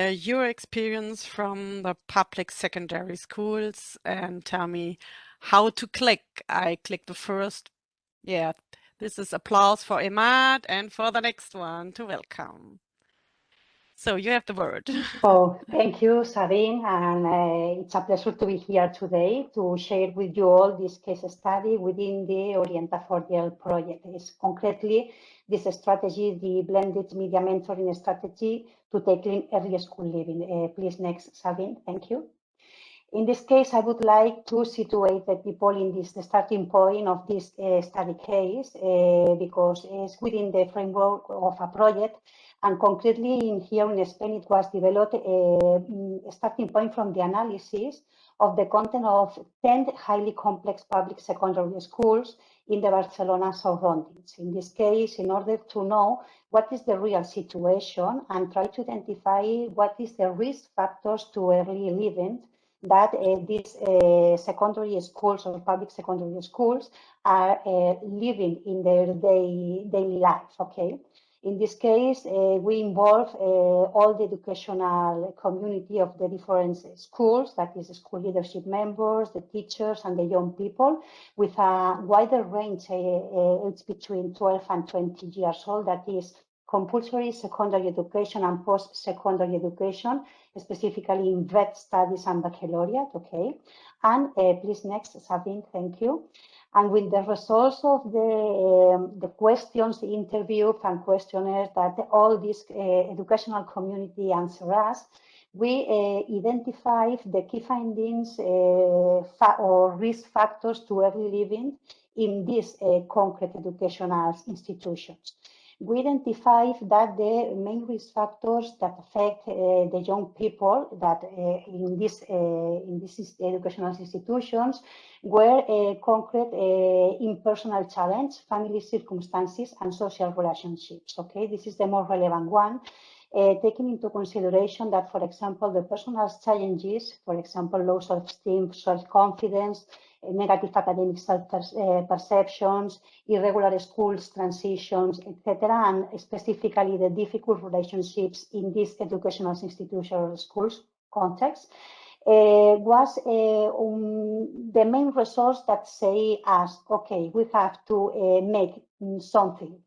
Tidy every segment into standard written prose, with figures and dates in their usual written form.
your experience from the public secondary schools and tell me how to click. I click the first. Yeah, this is applause for Emad and for the next one to welcome. So you have the word. Oh, thank you, Sabine, and it's a pleasure to be here today to share with you all this case study within the Orienta4YEL project. It's concretely this strategy, the blended media mentoring strategy to tackling early school living. Please next, Sabine, thank you. In this case, I would like to situate the people in this the starting point of this study case because it's within the framework of a project, and concretely in here in Spain it was developed a starting point from the analysis of the content of 10 highly complex public secondary schools in the Barcelona surroundings. In this case, in order to know what is the real situation and try to identify what is the risk factors to early living that these secondary schools or public secondary schools are living in their daily life, okay? In this case, we involve all the educational community of the different schools, that is school leadership members, the teachers, and the young people, with a wider range, it's between 12 and 20 years old, that is compulsory secondary education and post-secondary education, specifically in vet studies and baccalaureate, okay? And please next, Sabine, thank you. And with the results of the questions, the interviews and questionnaires that all this educational community answer us, we identified the key findings or risk factors to early living in these concrete educational institutions. We identified that the main risk factors that affect the young people that in these educational institutions were concrete impersonal challenge, family circumstances, and social relationships. Okay, this is the more relevant one. Taking into consideration that, for example, the personal challenges, for example, low self-esteem, self-confidence, negative academic self-perceptions, irregular schools transitions, etc., and specifically the difficult relationships in these educational institutional schools context, was the main resource that say us, okay, we have to make something.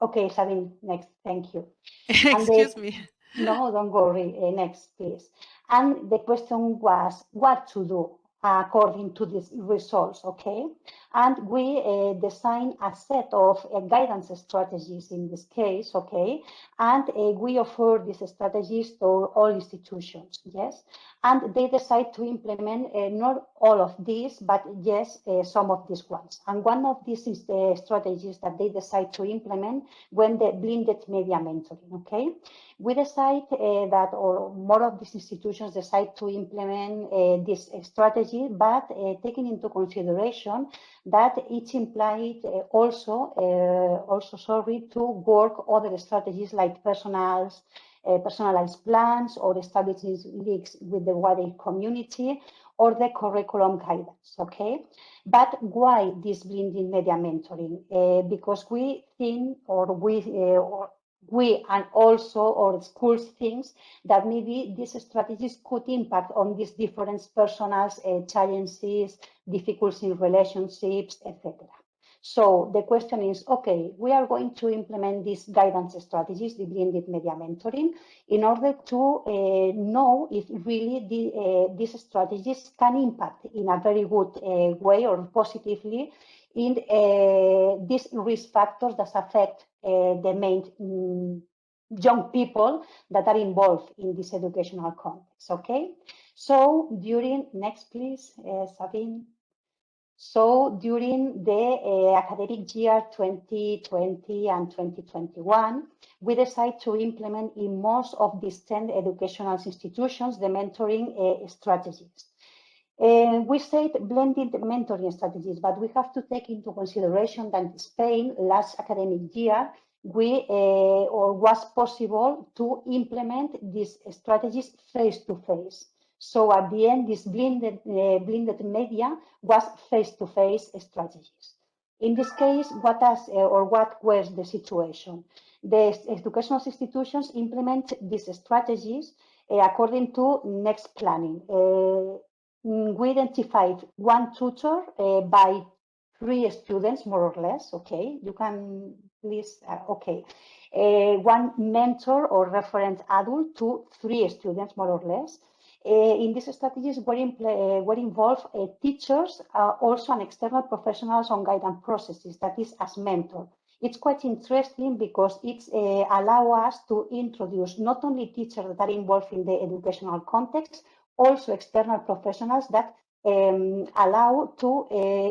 Okay, Sabine, next, thank you. Excuse me. No, don't worry, next, please. And the question was what to do according to these results, okay? And we designed a set of guidance strategies in this case, okay? And we offer these strategies to all institutions, yes? And they decide to implement not all of these, but yes, some of these ones. And one of these is the strategies that they decide to implement when the blended media mentoring, okay? We decide that, or more of these institutions decide to implement this strategy, but taking into consideration that it implied also to work other strategies like personalized plans or establishing links with the wider community or the curriculum guidance, okay? But why this blended media mentoring? Because we think, or we and also our schools thinks that maybe these strategies could impact on these different personal challenges, difficulties in relationships, etc. So the question is, okay, we are going to implement these guidance strategies, the blended media mentoring, in order to know if really these strategies can impact in a very good way or positively in these risk factors that affect the main young people that are involved in this educational context, okay? So during, next please, Sabine. So during the academic year 2020 and 2021, we decided to implement in most of these 10 educational institutions the mentoring strategies. We said blended mentoring strategies, but we have to take into consideration that in Spain last academic year, was possible to implement these strategies face-to-face. So at the end, this blended media was face-to-face strategies. In this case, what was the situation? The educational institutions implement these strategies according to next planning. We identified one tutor by 3 students, more or less. Okay, you can please, okay. One mentor or referent adult to 3 students, more or less. In these strategies were involved teachers, also and external professionals on guidance processes, that is as mentor. It's quite interesting because it allows us to introduce not only teachers that are involved in the educational context, also external professionals that allow to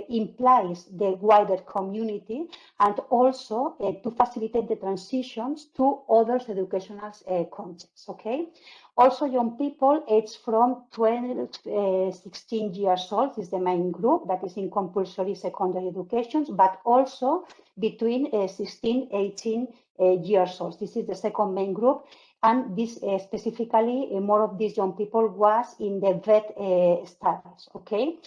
imply the wider community and also to facilitate the transitions to other educational contexts. Okay. Also, young people aged from 12 to 16 years old is the main group that is in compulsory secondary education, but also between 16 and 18 years old. This is the second main group. And this specifically, more of these young people was in the vet status, okay?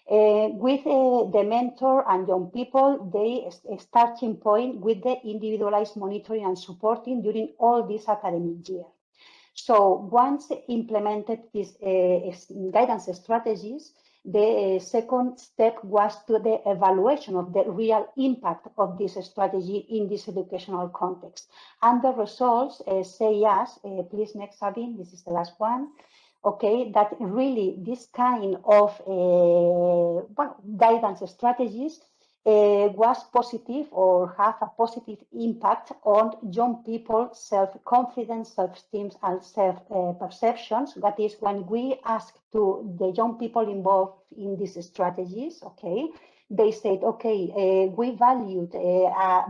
With the mentor and young people, they starting point with the individualized monitoring and supporting during all this academic year. So once implemented these guidance strategies, the second step was to the evaluation of the real impact of this strategy in this educational context. And the results say us, please next Sabine, this is the last one, okay, that really this kind of guidance strategies was positive or have a positive impact on young people's self-confidence, self-esteem, and self-perceptions. That is, when we ask to the young people involved in these strategies, okay, they said, okay, we valued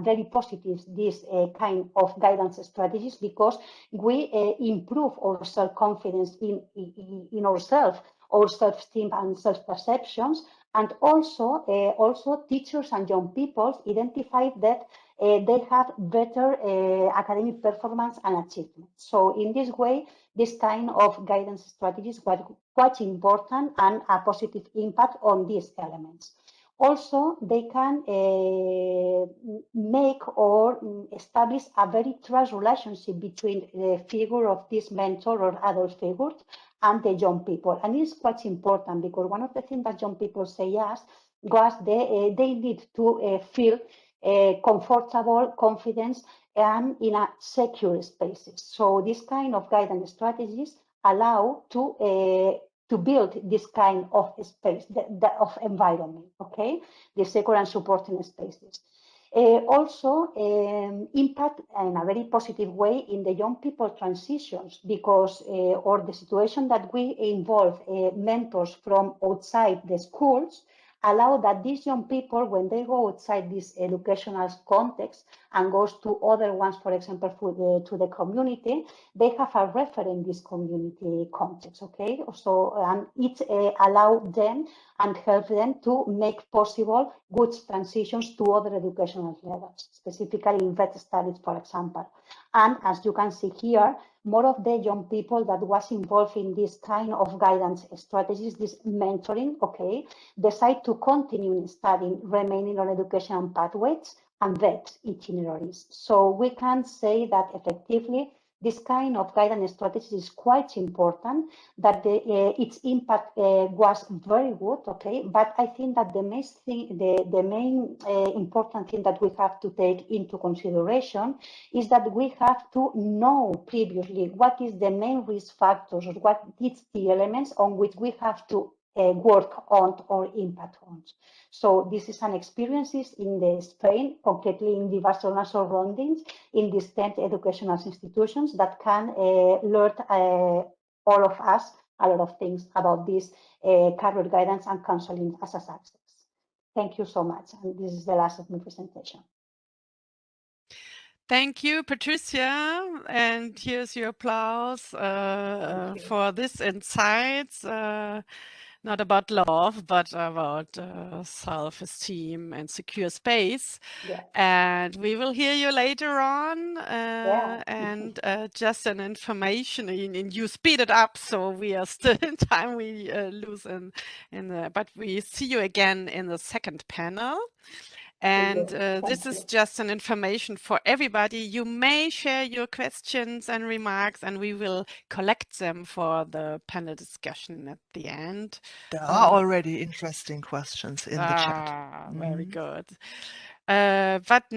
very positive this kind of guidance strategies because we improve our self-confidence in ourselves, our self-esteem and self-perceptions. And also teachers and young people identified that they have better academic performance and achievement. So in this way, this kind of guidance strategies were quite important and a positive impact on these elements. Also, they can make or establish a very trust relationship between the figure of this mentor or adult figure and the young people. And it's quite important because one of the things that young people say yes was they need to feel comfortable, confidence, and in a secure spaces. So this kind of guidance strategies allow to build this kind of space, of environment, okay? The secure and supporting spaces. Also impact in a very positive way in the young people transitions because or the situation that we involve mentors from outside the schools allow that these young people, when they go outside this educational context and goes to other ones, for example, to the community, they have a reference in this community context, okay? So it allows them and help them to make possible good transitions to other educational levels, specifically in vet studies, for example. And as you can see here, more of the young people that was involved in this kind of guidance strategies, this mentoring, okay, decide to continue studying, remaining on education pathways and vet itineraries. So we can say that effectively this kind of guidance strategy is quite important, that its impact was very good, okay? But I think that the main important thing that we have to take into consideration is that we have to know previously what is the main risk factors or what is the elements on which we have to work on or impact on. So this is an experiences in the Spain, concretely in the Barcelona surroundings, in these 10 educational institutions that can learn all of us a lot of things about this career guidance and counseling as a success. Thank you so much. And this is the last of my presentation. Thank you, Patricia. And here's your applause for this insights. Not about love, but about self-esteem and secure space. Yes. And we will hear you later on. Yeah. And just an information, and you speed it up, so we are still in time. We lose but we see you again in the second panel. And this is just an information for everybody. You may share your questions and remarks, and we will collect them for the panel discussion at the end. There are already interesting questions in the chat. Very good. But now